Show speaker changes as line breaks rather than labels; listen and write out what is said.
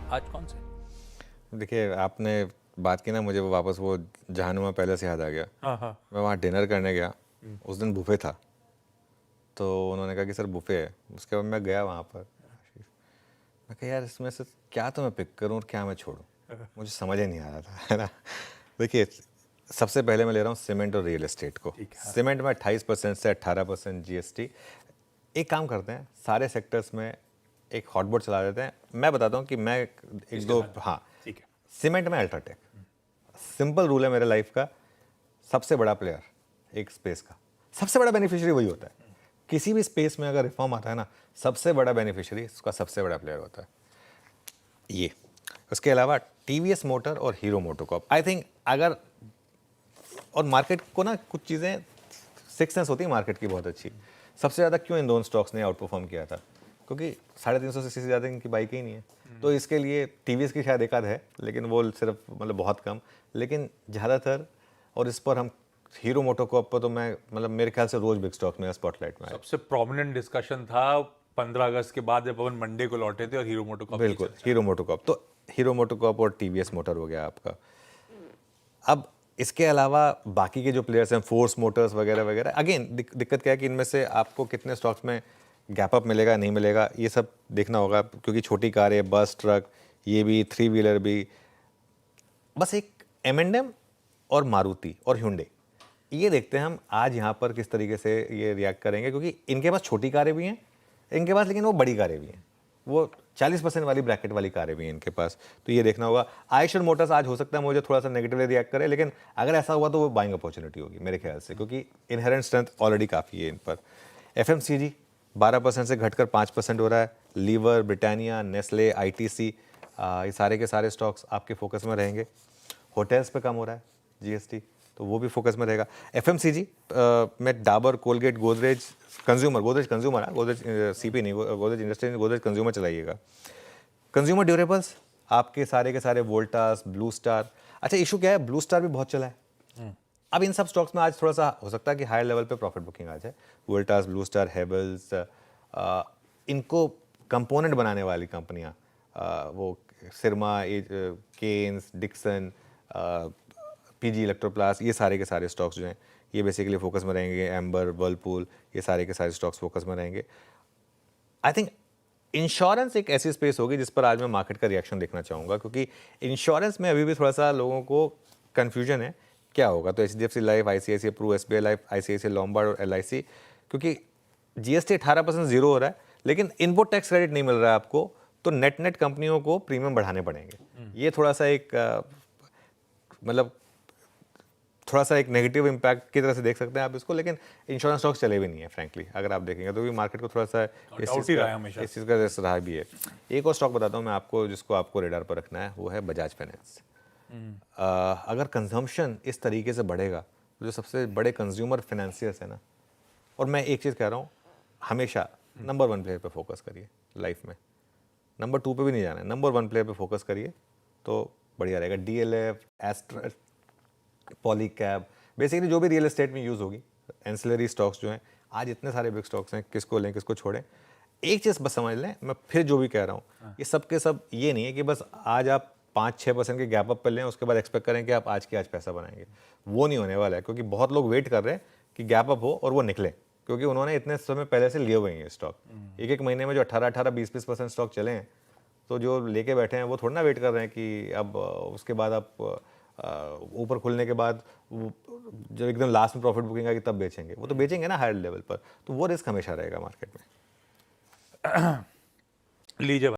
आज कौन से?
देखिए, आपने बात की ना, मुझे वो वापस वो जहानुमा पैलेस याद आ गया।
हाँ हाँ।
मैं वहाँ डिनर करने गया, उस दिन बुफे था, तो उन्होंने कहा कि सर बुफे है। उसके बाद मैं गया वहाँ पर, मैं कहा यार इसमें से क्या तो मैं पिक करूँ और क्या मैं छोड़ूं, मुझे समझ ही नहीं आ रहा था, है ना। देखिए, सबसे पहले मैं ले रहा हूँ सीमेंट और रियल एस्टेट को।
ठीक है, हाँ।
सीमेंट में 28% से 18% जीएसटी। एक काम करते हैं, सारे सेक्टर्स में एक हॉटबोर्ड चला देते हैं। मैं बताता हूँ कि मैं एक
किसके
दो,
साथ?
हाँ,
ठीक है।
सीमेंट में अल्ट्राटेक। सिंपल रूल है मेरे लाइफ का, सबसे बड़ा प्लेयर एक स्पेस का, सबसे बड़ा बेनिफिशियरी वही होता है। किसी भी स्पेस में अगर रिफॉर्म आता है ना, सबसे बड़ा बेनिफिशियरी उसका सबसे बड़ा प्लेयर होता है ये। उसके अलावा टीवीएस मोटर और हीरो मोटोकॉर्प, आई थिंक अगर, और मार्केट को ना कुछ चीज़ें सिक्स सेंस होती है मार्केट की बहुत अच्छी। सबसे ज़्यादा क्यों इन दोनों स्टॉक्स ने आउट परफॉर्म किया था? क्योंकि 350 सीसी से ज़्यादा इनकी बाइक ही नहीं है, तो इसके लिए टीवीएस की शायद एक आध है, लेकिन वो सिर्फ मतलब बहुत कम, लेकिन ज़्यादातर। और इस पर हम हीरो मोटोकॉर्प पर तो मैं मतलब मेरे ख्याल से रोज बिग स्टॉक में स्पॉटलाइट में आया।
सबसे प्रोमिनेंट डिस्कशन था 15 अगस्त के बाद जब अपन मंडे को लौटे थे और हीरो मोटोकॉर्प की
बिल्कुल,
चर्चा।
हीरो मोटोकॉर्प, तो हीरो मोटोकॉर्प और टीवीएस मोटर हो गया आपका। अब इसके अलावा बाकी के जो प्लेयर्स हैं, फोर्स मोटर्स वगैरह वगैरह, अगेन दिक्कत क्या है कि इनमें से आपको कितने स्टॉक्स में गैप अप मिलेगा नहीं मिलेगा ये सब देखना होगा, क्योंकि छोटी कारें, बस, ट्रक, ये भी, थ्री व्हीलर भी। बस एक M&M और मारुति और hyundai, ये देखते हैं हम आज यहाँ पर किस तरीके से ये रिएक्ट करेंगे, क्योंकि इनके पास छोटी कारें भी हैं इनके पास, लेकिन वो बड़ी कारें भी हैं, वो 40% वाली ब्रैकेट वाली कारें भी हैं इनके पास, तो ये देखना होगा। आयशर मोटर्स आज हो सकता है मुझे थोड़ा सा नेगेटिवली रिएक्ट करे, लेकिन अगर ऐसा हुआ तो वो बाइंग अपॉर्चुनिटी होगी मेरे ख्याल से, क्योंकि इनहेरेंट स्ट्रेंथ ऑलरेडी काफ़ी है इन पर। FMCG 12% से घटकर 5% हो रहा है। लीवर, ब्रिटानिया, नेस्ले, ITC, ये सारे के सारे स्टॉक्स आपके फोकस में रहेंगे। होटल्स पे कम हो रहा है जीएसटी, तो वो भी फोकस में रहेगा। FMCG में Dabur, Colgate, Godrej consumer, Godrej consumer है, गोदरेज CP नहीं, गोदरेज इंडस्ट्री, गोदरेज कंज्यूमर चलाइएगा। कंज्यूमर ड्यूरेबल्स आपके सारे के सारे, वोल्टास, ब्लू स्टार। अच्छा, इशू क्या है, ब्लू स्टार भी बहुत चला है। अब इन सब स्टॉक्स में आज थोड़ा सा हो सकता है कि हायर लेवल पे प्रॉफिट बुकिंग आ जाए। वोल्टास, ब्लू स्टार, हेवल्स, इनको कंपोनेंट बनाने वाली कंपनियां, वो सिरमा, केन्स, डिक्सन, PG इलेक्ट्रोप्लास, ये सारे के सारे स्टॉक्स जो हैं ये बेसिकली फोकस में रहेंगे। एम्बर, वर्लपूल, ये सारे के सारे स्टॉक्स फोकस में रहेंगे। आई थिंक इंश्योरेंस एक ऐसी स्पेस होगी जिस पर आज मैं मार्केट का रिएक्शन देखना चाहूँगा, क्योंकि इंश्योरेंस में अभी भी थोड़ा सा लोगों को कन्फ्यूजन है क्या होगा। तो HDFC life, ICICI Pru, SBI life, ICICI Lombard और LIC, क्योंकि GST 18% जीरो हो रहा है, लेकिन इनपुट टैक्स क्रेडिट नहीं मिल रहा है आपको, तो नेट नेट कंपनियों को प्रीमियम बढ़ाने पड़ेंगे। ये थोड़ा सा एक मतलब थोड़ा सा एक नेगेटिव इम्पैक्ट की तरह से देख सकते हैं आप इसको, लेकिन इंश्योरेंस स्टॉक्स चले भी नहीं है फ्रैंकली, अगर आप देखेंगे तो भी मार्केट को थोड़ा सा
डाउट ही रहा है हमेशा।
इस चीज़ का रिस्क रहा भी है। एक और स्टॉक बताता हूँ मैं आपको जिसको आपको रेडार पर रखना है, वो है बजाज फाइनेंस। अगर कंजम्पशन इस तरीके से बढ़ेगा तो जो सबसे बड़े कंज्यूमर फाइनेंसियर्स है ना, और मैं एक चीज़ कह रहा हूँ, हमेशा नंबर 1 प्लेयर पे फोकस करिए लाइफ में, नंबर 2 पे भी नहीं जाना है, नंबर 1 प्लेयर पे फोकस करिए तो बढ़िया रहेगा। DLF, एस्ट्रा, पॉलीकैब, बेसिकली जो भी रियल एस्टेट में यूज़ होगी, एंसिलरी स्टॉक्स जो हैं, आज इतने सारे बिग स्टॉक्स हैं, किसको लें किसको छोड़ें। एक चीज़ बस समझ लें, मैं फिर जो भी कह रहा हूँ, ये सब के सब ये नहीं है कि बस आज आप 5-6% के गैप अप पर लें, उसके बाद एक्सपेक्ट करें कि आप आज के आज पैसा बनाएंगे। वो नहीं होने वाला है, क्योंकि बहुत लोग वेट कर रहे हैं कि गैप अप हो और वो निकले, क्योंकि उन्होंने इतने समय पहले से लिए हुए हैं स्टॉक। एक महीने में जो 18-18, 20-20% स्टॉक चले हैं, तो जो लेके बैठे हैं वो थोड़ा ना वेट कर रहे हैं कि अब उसके बाद आप ऊपर खुलने के बाद जब एकदम लास्ट में प्रॉफिट बुकिंग आएगी तब बेचेंगे। वो तो बेचेंगे ना हायर लेवल पर, तो वो रिस्क हमेशा रहेगा मार्केट में।
लीजिए।